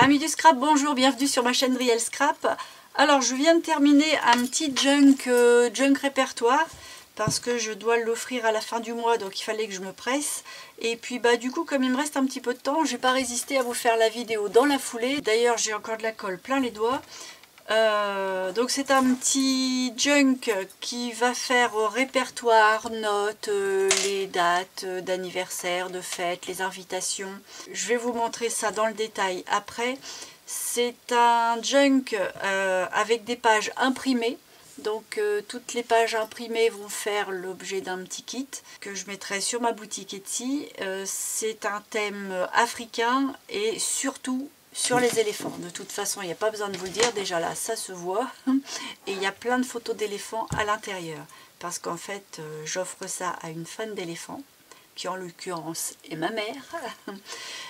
Amis du scrap, bonjour, bienvenue sur ma chaîne Riel Scrap. Alors je viens de terminer un petit junk répertoire parce que je dois l'offrir à la fin du mois, donc il fallait que je me presse. Et puis du coup, comme il me reste un petit peu de temps, j'ai pas résisté à vous faire la vidéo dans la foulée. D'ailleurs j'ai encore de la colle plein les doigts. Donc c'est un petit junk qui va faire répertoire, notes, les dates d'anniversaire, de fêtes, les invitations. Je vais vous montrer ça dans le détail après. C'est un junk avec des pages imprimées. Donc toutes les pages imprimées vont faire l'objet d'un petit kit que je mettrai sur ma boutique Etsy. C'est un thème africain et surtout sur les éléphants. De toute façon, il n'y a pas besoin de vous le dire, déjà là ça se voit, et il y a plein de photos d'éléphants à l'intérieur, parce qu'en fait j'offre ça à une fan d'éléphants, qui en l'occurrence est ma mère,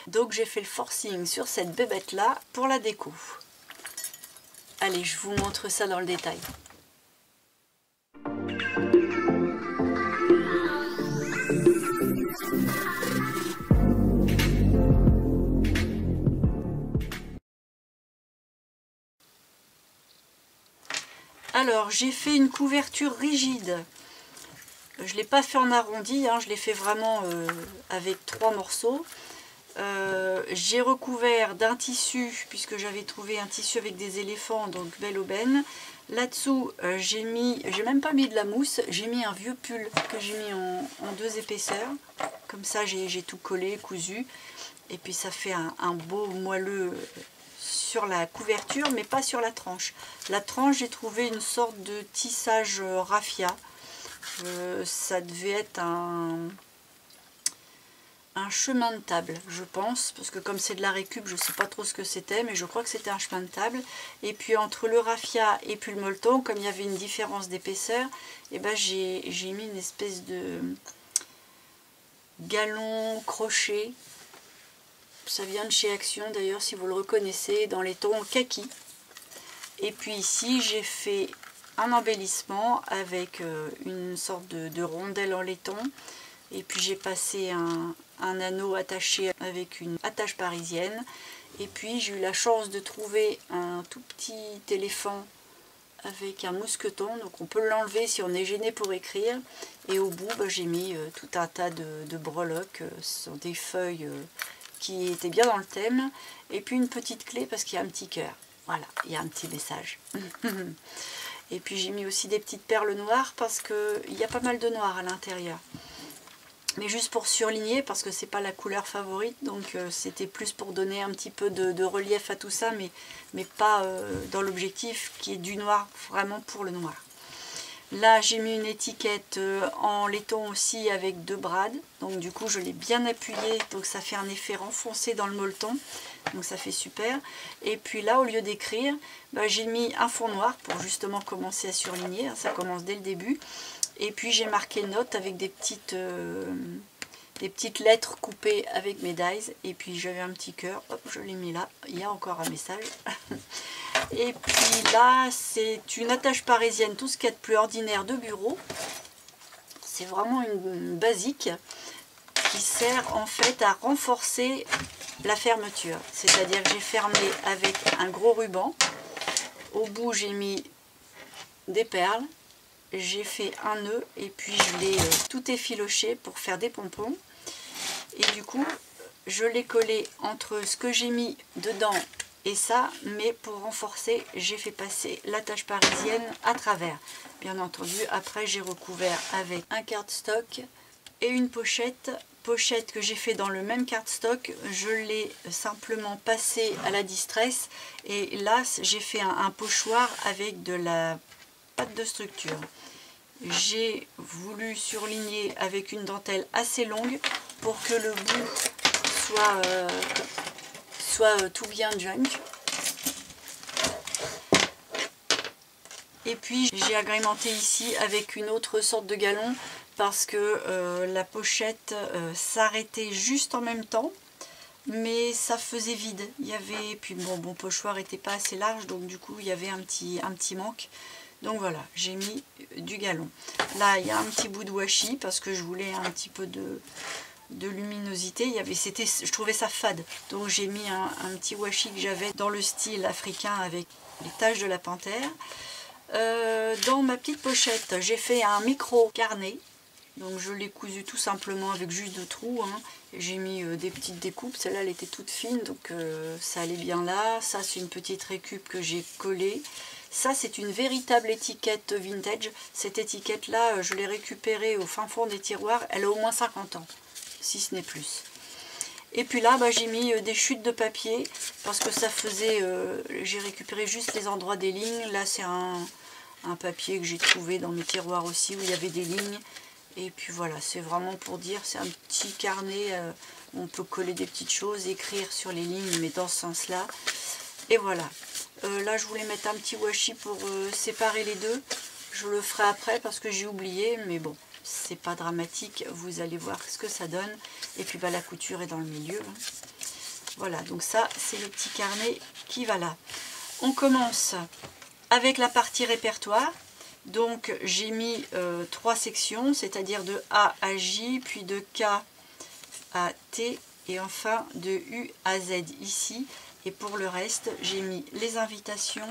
donc j'ai fait le forcing sur cette bébête là pour la déco. Allez, je vous montre ça dans le détail. Alors, j'ai fait une couverture rigide. Je ne l'ai pas fait en arrondi, hein, je l'ai fait vraiment avec 3 morceaux. J'ai recouvert d'un tissu, puisque j'avais trouvé un tissu avec des éléphants, donc belle aubaine. Là-dessous, j'ai même pas mis de la mousse, j'ai mis un vieux pull que j'ai mis en 2 épaisseurs. Comme ça, j'ai tout collé, cousu. Et puis ça fait un beau moelleux sur la couverture, mais pas sur la tranche. La tranche, j'ai trouvé une sorte de tissage raffia. Ça devait être un chemin de table, je pense, parce que comme c'est de la récup, je ne sais pas trop ce que c'était, mais je crois que c'était un chemin de table. Et puis entre le raffia et puis le molleton, comme il y avait une différence d'épaisseur, et ben j'ai mis une espèce de galon crochet. Ça vient de chez Action d'ailleurs, si vous le reconnaissez, dans les tons kaki. Et puis ici, j'ai fait un embellissement avec une sorte de rondelle en laiton. Et puis j'ai passé un anneau attaché avec une attache parisienne. Et puis j'ai eu la chance de trouver un tout petit éléphant avec un mousqueton. Donc on peut l'enlever si on est gêné pour écrire. Et au bout, j'ai mis tout un tas de breloques. Ce sont des feuilles qui étaient bien dans le thème. Et puis une petite clé parce qu'il y a un petit cœur. Voilà, il y a un petit message. Et puis j'ai mis aussi des petites perles noires parce qu'il y a pas mal de noir à l'intérieur. Mais juste pour surligner, parce que c'est pas la couleur favorite, donc c'était plus pour donner un petit peu de relief à tout ça, mais pas dans l'objectif qui est du noir, vraiment pour le noir. Là j'ai mis une étiquette en laiton aussi avec 2 brades, donc du coup je l'ai bien appuyé, donc ça fait un effet renfoncé dans le molleton, donc ça fait super. Et puis là, au lieu d'écrire, j'ai mis un fond noir pour justement commencer à surligner, hein, ça commence dès le début. Et puis j'ai marqué note avec des petites lettres coupées avec mes dies. Et puis j'avais un petit cœur, hop, je l'ai mis là, il y a encore un message. Et puis là, c'est une attache parisienne, tout ce qu'il y a de plus ordinaire de bureau. C'est vraiment une basique qui sert en fait à renforcer la fermeture. C'est-à-dire que j'ai fermé avec un gros ruban. Au bout, j'ai mis des perles. J'ai fait un nœud et puis je l'ai tout effiloché pour faire des pompons. Et du coup, je l'ai collé entre ce que j'ai mis dedans et ça, mais pour renforcer, j'ai fait passer l'attache parisienne à travers. Bien entendu, après j'ai recouvert avec un cardstock et une pochette que j'ai fait dans le même cardstock. Je l'ai simplement passé à la distress et là j'ai fait un pochoir avec de la pâte de structure. J'ai voulu surligner avec une dentelle assez longue pour que le bout soit tout bien junk. Et puis j'ai agrémenté ici avec une autre sorte de galon parce que la pochette s'arrêtait juste en même temps, mais ça faisait vide. Il y avait, puis bon, mon pochoir n'était pas assez large, donc du coup il y avait un petit manque. Donc voilà, j'ai mis du galon. Là, il y a un petit bout de washi parce que je voulais un petit peu luminosité. Je trouvais ça fade. Donc j'ai mis un petit washi que j'avais dans le style africain avec les taches de la panthère. Dans ma petite pochette, j'ai fait un micro carnet. Donc je l'ai cousu tout simplement avec juste 2 trous. Hein. J'ai mis des petites découpes. Celle-là, elle était toute fine, donc ça allait bien là. Ça, c'est une petite récup que j'ai collée. Ça, c'est une véritable étiquette vintage. Cette étiquette-là, je l'ai récupérée au fin fond des tiroirs. Elle a au moins 50 ans, si ce n'est plus. Et puis là, j'ai mis des chutes de papier parce que ça faisait... j'ai récupéré juste les endroits des lignes. Là, c'est un papier que j'ai trouvé dans mes tiroirs aussi où il y avait des lignes. Et puis voilà, c'est vraiment pour dire, c'est un petit carnet où on peut coller des petites choses, écrire sur les lignes, mais dans ce sens-là. Et voilà. Là, je voulais mettre un petit washi pour séparer les deux. Je le ferai après parce que j'ai oublié, mais bon, c'est pas dramatique. Vous allez voir ce que ça donne. Et puis la couture est dans le milieu. Voilà, donc ça, c'est le petit carnet qui va là. On commence avec la partie répertoire. Donc j'ai mis 3 sections, c'est-à-dire de A à J, puis de K à T et enfin de U à Z ici. Et pour le reste, j'ai mis les invitations,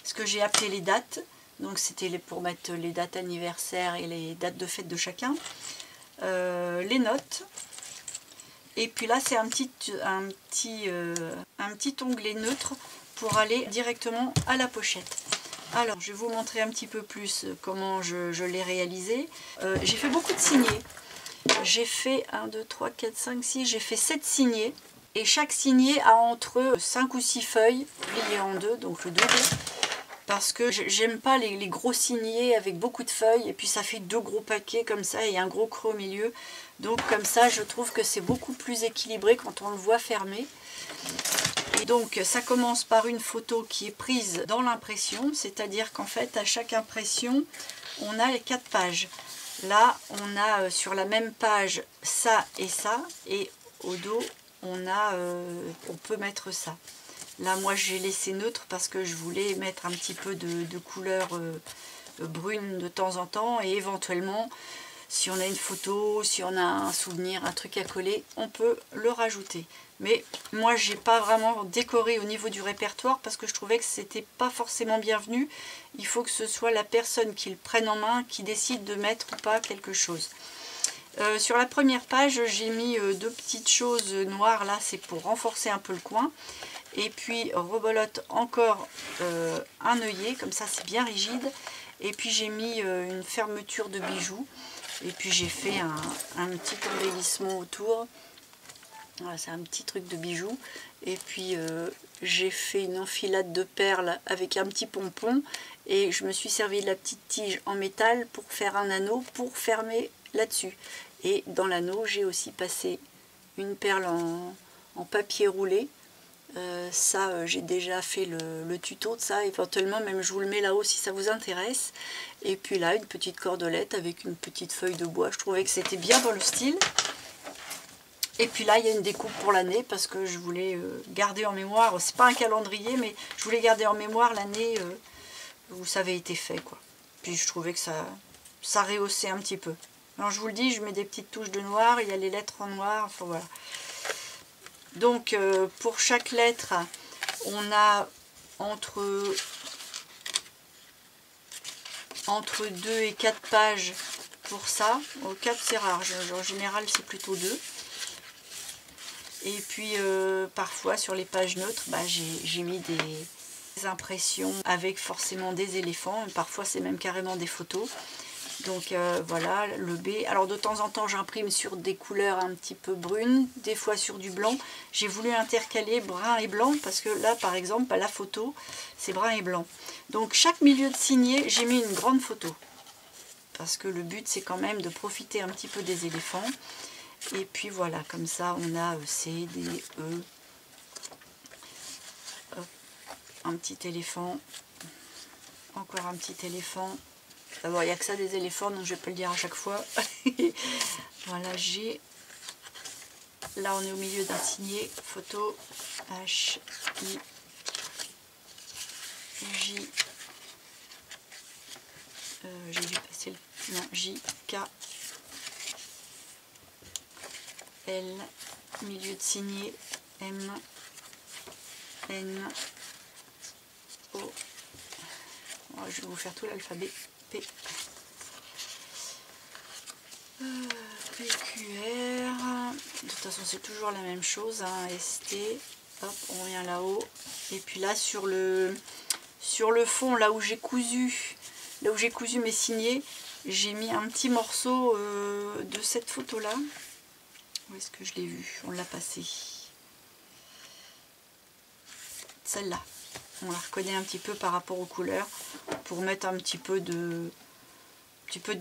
ce que j'ai appelé les dates. Donc c'était pour mettre les dates anniversaires et les dates de fête de chacun. Les notes. Et puis là, c'est un petit onglet neutre pour aller directement à la pochette. Alors, je vais vous montrer un petit peu plus comment je l'ai réalisé. J'ai fait beaucoup de signés. J'ai fait 1, 2, 3, 4, 5, 6, j'ai fait 7 signés. Et chaque signet a entre 5 ou 6 feuilles, pliées en deux, donc le double. Parce que j'aime pas les gros signets avec beaucoup de feuilles. Et puis ça fait 2 gros paquets comme ça et un gros creux au milieu. Donc comme ça, je trouve que c'est beaucoup plus équilibré quand on le voit fermé. Et donc ça commence par une photo qui est prise dans l'impression, c'est-à-dire qu'en fait à chaque impression on a les 4 pages. Là on a sur la même page ça, et au dos on peut mettre ça. Là moi j'ai laissé neutre parce que je voulais mettre un petit peu de couleur brune de temps en temps, et éventuellement si on a une photo, si on a un souvenir, un truc à coller, on peut le rajouter. Mais moi, j'ai pas vraiment décoré au niveau du répertoire parce que je trouvais que c'était pas forcément bienvenu. Il faut que ce soit la personne qui le prenne en main qui décide de mettre ou pas quelque chose. Sur la première page, j'ai mis 2 petites choses noires. Là, c'est pour renforcer un peu le coin. Et puis, rebolote encore un œillet. Comme ça, c'est bien rigide. Et puis, j'ai mis une fermeture de bijoux. Et puis, j'ai fait un petit embellissement autour. Voilà, c'est un petit truc de bijoux. Et puis j'ai fait une enfilade de perles avec un petit pompon. Et je me suis servi de la petite tige en métal pour faire un anneau pour fermer là-dessus. Et dans l'anneau, j'ai aussi passé une perle en papier roulé. Ça, j'ai déjà fait le tuto de ça. Éventuellement, même je vous le mets là-haut si ça vous intéresse. Et puis là, une petite cordelette avec une petite feuille de bois. Je trouvais que c'était bien dans le style. Et puis là, il y a une découpe pour l'année parce que je voulais garder en mémoire, c'est pas un calendrier, mais je voulais garder en mémoire l'année où ça avait été fait, quoi. Puis je trouvais que ça rehaussait un petit peu. Alors je vous le dis, je mets des petites touches de noir, il y a les lettres en noir, enfin voilà. Donc pour chaque lettre, on a entre 2 et 4 pages pour ça. 4 c'est rare, en général c'est plutôt 2. Et puis parfois sur les pages neutres, j'ai mis des impressions avec forcément des éléphants. Et parfois c'est même carrément des photos. Donc voilà le B. Alors de temps en temps j'imprime sur des couleurs un petit peu brunes, des fois sur du blanc. J'ai voulu intercaler brun et blanc parce que là par exemple la photo c'est brun et blanc. Donc chaque milieu de signet j'ai mis une grande photo. Parce que le but c'est quand même de profiter un petit peu des éléphants. Et puis voilà, comme ça on a C, D, E, hop, un petit éléphant, encore un petit éléphant. D'abord il n'y a que ça des éléphants, donc je vais pas le dire à chaque fois. Voilà, G. Là on est au milieu d'un signet, photo, H, I, J, j'ai dû passer le... non, J, K, L, milieu de signet M, N, O. Alors, je vais vous faire tout l'alphabet. P, P, Q, R. De toute façon, c'est toujours la même chose. Hein. S, T. Hop, on vient là-haut. Et puis là, sur le fond, là où j'ai cousu mes signets, j'ai mis un petit morceau de cette photo-là. Où est-ce que je l'ai vu? On l'a passé. Celle-là. On la reconnaît un petit peu par rapport aux couleurs pour mettre un petit peu de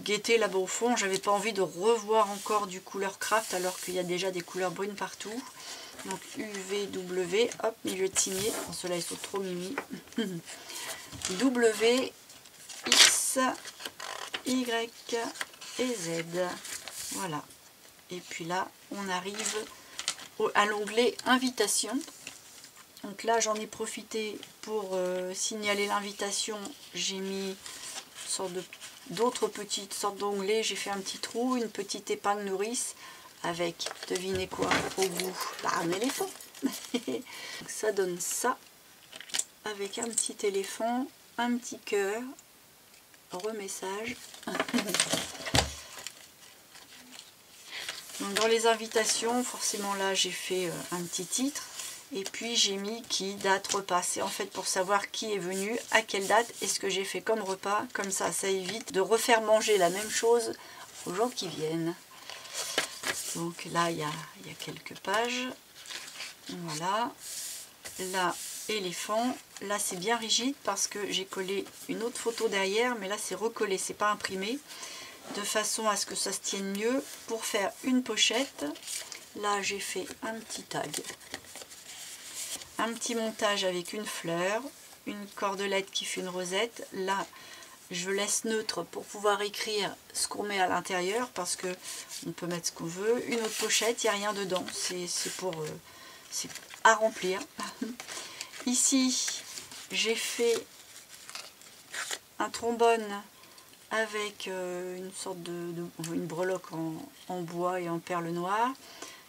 gaieté là-bas au fond. J'avais pas envie de revoir encore du couleur craft alors qu'il y a déjà des couleurs brunes partout. Donc UVW, hop, milieu de signet. Bon, ceux-là ils sont trop mimi. W, X, Y et Z. Voilà. Et puis là, on arrive à l'onglet invitation. Donc là, j'en ai profité pour signaler l'invitation. J'ai mis d'autres petites sortes d'onglets. J'ai fait un petit trou, une petite épingle nourrice avec, devinez quoi, au bout, un éléphant. Ça donne ça, avec un petit éléphant, un petit cœur, remessage. Donc dans les invitations, forcément là j'ai fait un petit titre. Et puis j'ai mis qui, date, repas. C'est en fait pour savoir qui est venu, à quelle date, et ce que j'ai fait comme repas. Comme ça, ça évite de refaire manger la même chose aux gens qui viennent. Donc là, il y a quelques pages. Voilà. Là, éléphant. Là, c'est bien rigide parce que j'ai collé une autre photo derrière, mais là, c'est recollé, c'est pas imprimé. De façon à ce que ça se tienne mieux. Pour faire une pochette, là, j'ai fait un petit tag. Un petit montage avec une fleur, une cordelette qui fait une rosette. Là, je laisse neutre pour pouvoir écrire ce qu'on met à l'intérieur parce que on peut mettre ce qu'on veut. Une autre pochette, il n'y a rien dedans, c'est à remplir. Ici, j'ai fait un trombone avec une sorte une breloque en bois et en perle noire.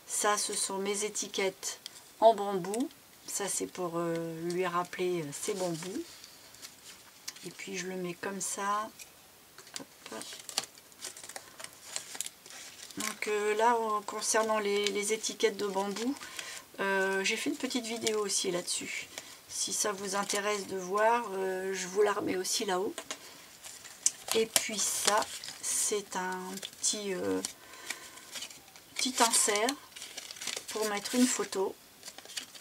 Ça, ce sont mes étiquettes en bambou. Ça, c'est pour lui rappeler ses bambous. Et puis, je le mets comme ça. Hop. Donc là, concernant les étiquettes de bambou, j'ai fait une petite vidéo aussi là-dessus. Si ça vous intéresse de voir, je vous la remets aussi là-haut. Et puis ça, c'est un petit insert pour mettre une photo.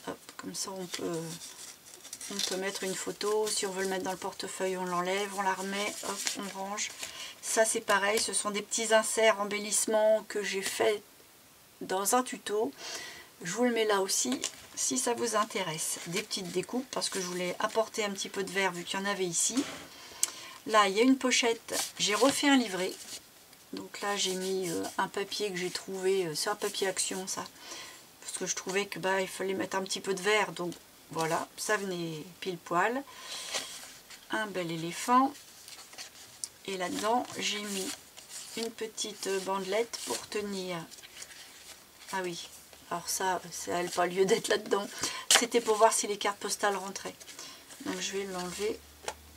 Hop, comme ça on peut mettre une photo. Si on veut le mettre dans le portefeuille, on l'enlève, on la remet, hop, on range. Ça c'est pareil, ce sont des petits inserts embellissements que j'ai fait dans un tuto. Je vous le mets là aussi si ça vous intéresse. Des petites découpes parce que je voulais apporter un petit peu de vert vu qu'il y en avait ici. Là il y a une pochette, j'ai refait un livret. Donc là j'ai mis un papier que j'ai trouvé, c'est un papier action ça. Parce que je trouvais que il fallait mettre un petit peu de vert, donc voilà, ça venait pile poil. Un bel éléphant. Et là-dedans, j'ai mis une petite bandelette pour tenir. Ah oui, alors ça n'a pas lieu d'être là-dedans. C'était pour voir si les cartes postales rentraient. Donc je vais l'enlever.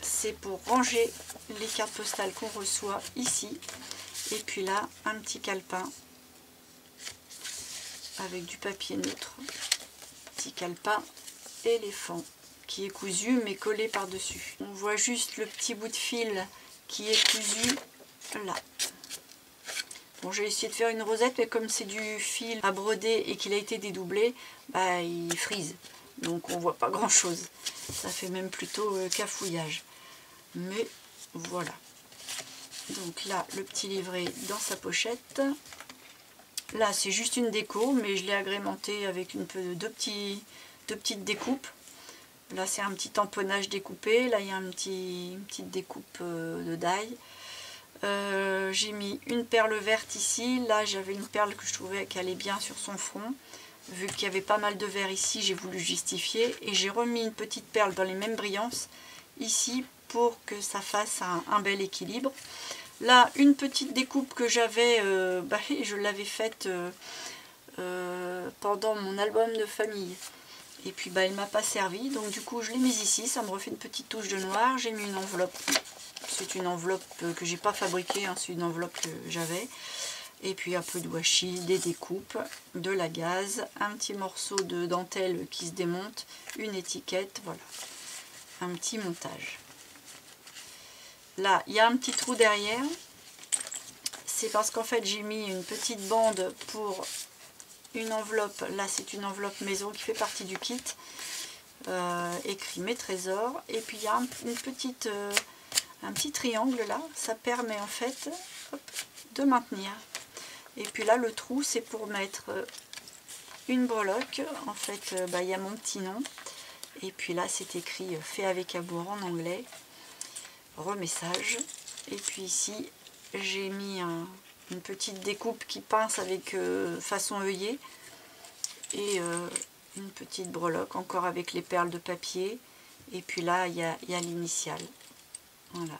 C'est pour ranger les cartes postales qu'on reçoit ici. Et puis là, un petit calepin avec du papier neutre. Petit calepin éléphant qui est cousu mais collé par dessus. On voit juste le petit bout de fil qui est cousu là. Bon, j'ai essayé de faire une rosette, mais comme c'est du fil à broder et qu'il a été dédoublé, il frise. Donc on voit pas grand chose. Ça fait même plutôt cafouillage. Mais voilà. Donc là, le petit livret dans sa pochette. Là, c'est juste une déco, mais je l'ai agrémenté avec deux petites découpes. Là, c'est un petit tamponnage découpé. Là, il y a une petite découpe de die. J'ai mis une perle verte ici. Là, j'avais une perle que je trouvais qu'elle allait bien sur son front. Vu qu'il y avait pas mal de vert ici, j'ai voulu justifier. Et j'ai remis une petite perle dans les mêmes brillances ici pour que ça fasse un bel équilibre. Là, une petite découpe que j'avais, je l'avais faite pendant mon album de famille. Et puis bah, elle m'a pas servi, donc du coup je l'ai mise ici, ça me refait une petite touche de noir. J'ai mis une enveloppe, c'est une enveloppe que j'ai pas fabriquée, hein, c'est une enveloppe que j'avais. Et puis un peu de washi, des découpes, de la gaze, un petit morceau de dentelle qui se démonte, une étiquette, voilà, un petit montage. Là, il y a un petit trou derrière, c'est parce qu'en fait j'ai mis une petite bande pour une enveloppe. Là c'est une enveloppe maison qui fait partie du kit, écrit mes trésors. Et puis il y a un petit triangle là, ça permet en fait, hop, de maintenir. Et puis là le trou c'est pour mettre une breloque. En fait bah, il y a mon petit nom. Et puis là c'est écrit fait avec amour en anglais, remessage. Et puis ici j'ai mis une petite découpe qui pince avec façon œillet. Et une petite breloque encore avec les perles de papier. Et puis là il y a l'initiale. Voilà,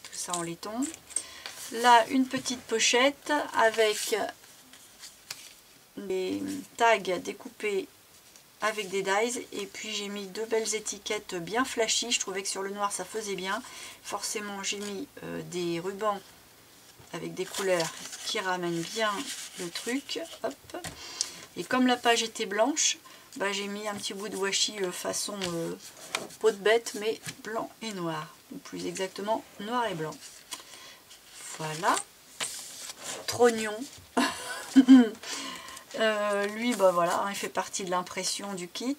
tout ça en laiton. Là une petite pochette avec des tags découpés avec des dies. Et puis j'ai mis deux belles étiquettes bien flashy. Je trouvais que sur le noir ça faisait bien. Forcément j'ai mis des rubans avec des couleurs qui ramènent bien le truc. Hop. Et comme la page était blanche, bah, j'ai mis un petit bout de washi façon peau de bête, mais blanc et noir. Ou plus exactement noir et blanc. Voilà. Trognon. Lui, bah voilà, hein, il fait partie de l'impression du kit.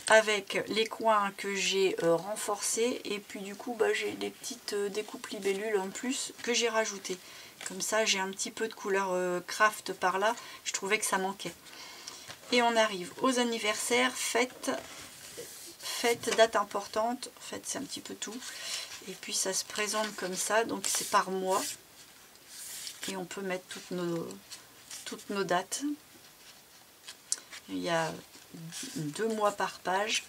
Avec les coins que j'ai renforcés. Et puis du coup, bah, j'ai des petites découpes libellules en plus que j'ai rajoutées. Comme ça, j'ai un petit peu de couleur craft par là. Je trouvais que ça manquait. Et on arrive aux anniversaires, fêtes, dates importantes. En fait, c'est un petit peu tout. Et puis, ça se présente comme ça. Donc, c'est par mois. Et on peut mettre toutes nos dates. Il y a 2 mois par page.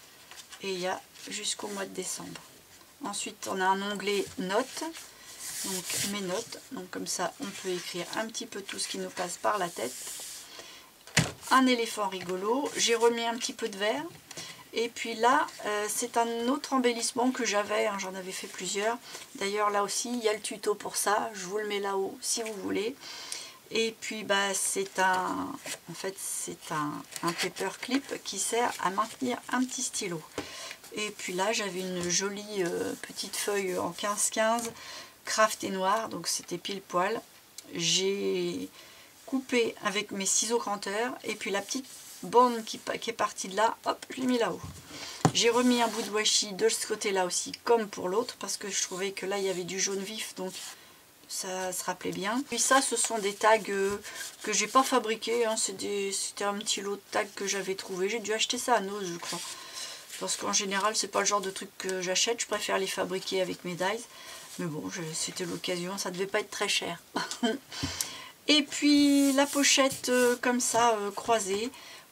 Et il y a jusqu'au mois de décembre. Ensuite, on a un onglet notes. Donc mes notes, donc comme ça on peut écrire un petit peu tout ce qui nous passe par la tête. Un éléphant rigolo, j'ai remis un petit peu de vert. Et puis là c'est un autre embellissement que j'avais, hein, j'en avais fait plusieurs. D'ailleurs là aussi il y a le tuto pour ça, je vous le mets là-haut si vous voulez. Et puis bah c'est un paper clip qui sert à maintenir un petit stylo. Et puis là j'avais une jolie petite feuille en 15-15 craft et noir, donc c'était pile poil. J'ai coupé avec mes ciseaux cranteurs et puis la petite bande qui est partie de là, hop, je l'ai mis là-haut. J'ai remis un bout de washi de ce côté là aussi comme pour l'autre parce que je trouvais que là il y avait du jaune vif, donc ça se rappelait bien. Puis ça, ce sont des tags que j'ai pas fabriqués, hein. C'était un petit lot de tags que j'avais trouvé. J'ai dû acheter ça à Nose, je crois, parce qu'en général c'est pas le genre de truc que j'achète, je préfère les fabriquer avec mes dies. Mais bon, c'était l'occasion, ça devait pas être très cher. Et puis la pochette comme ça, croisée,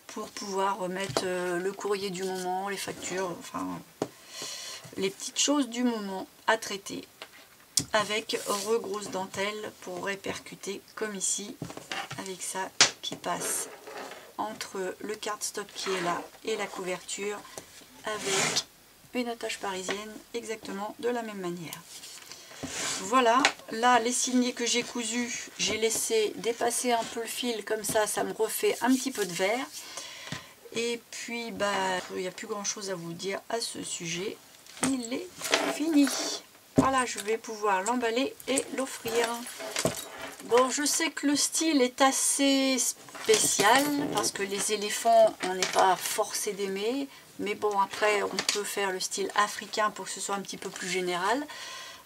pour pouvoir mettre le courrier du moment, les factures, enfin les petites choses du moment à traiter. Avec grosse dentelle pour répercuter comme ici, avec ça qui passe entre le cardstock qui est là et la couverture, avec une attache parisienne exactement de la même manière. Voilà, là les signets que j'ai cousus, j'ai laissé dépasser un peu le fil, comme ça me refait un petit peu de vert. Et puis bah il n'y a plus grand chose à vous dire à ce sujet, il est fini. Voilà, je vais pouvoir l'emballer et l'offrir. Bon, je sais que le style est assez spécial parce que les éléphants, on n'est pas forcé d'aimer. Mais bon, après, on peut faire le style africain pour que ce soit un petit peu plus général.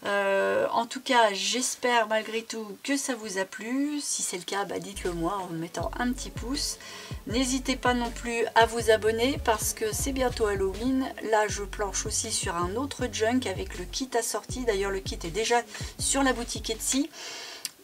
En tout cas, j'espère malgré tout que ça vous a plu. Si c'est le cas, bah dites-le moi en mettant un petit pouce. N'hésitez pas non plus à vous abonner parce que c'est bientôt Halloween. Là, je planche aussi sur un autre junk avec le kit assorti. D'ailleurs, le kit est déjà sur la boutique Etsy,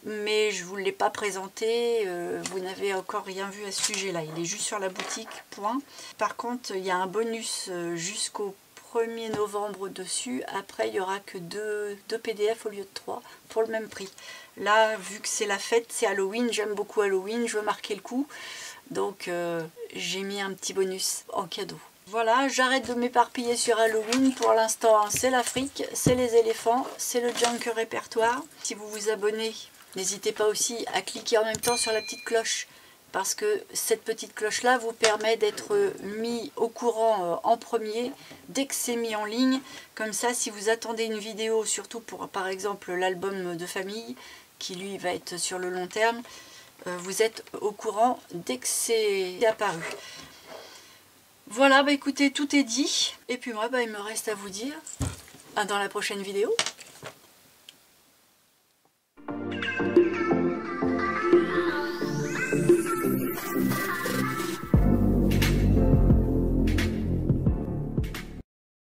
mais je ne vous l'ai pas présenté. Vous n'avez encore rien vu à ce sujet-là. Il est juste sur la boutique, point. Par contre, il y a un bonus jusqu'au 1er novembre dessus. Après, il n'y aura que 2 PDF au lieu de 3 pour le même prix. Là, vu que c'est la fête, c'est Halloween, j'aime beaucoup Halloween, je veux marquer le coup. Donc, j'ai mis un petit bonus en cadeau. Voilà, j'arrête de m'éparpiller sur Halloween. Pour l'instant, c'est l'Afrique, c'est les éléphants, c'est le junk répertoire. Si vous vous abonnez, n'hésitez pas aussi à cliquer en même temps sur la petite cloche. Parce que cette petite cloche-là vous permet d'être mis au courant en premier dès que c'est mis en ligne. Comme ça, si vous attendez une vidéo, surtout pour par exemple l'album de famille, qui lui va être sur le long terme, vous êtes au courant dès que c'est apparu. Voilà, bah écoutez, tout est dit. Et puis moi, bah, il me reste à vous dire dans la prochaine vidéo.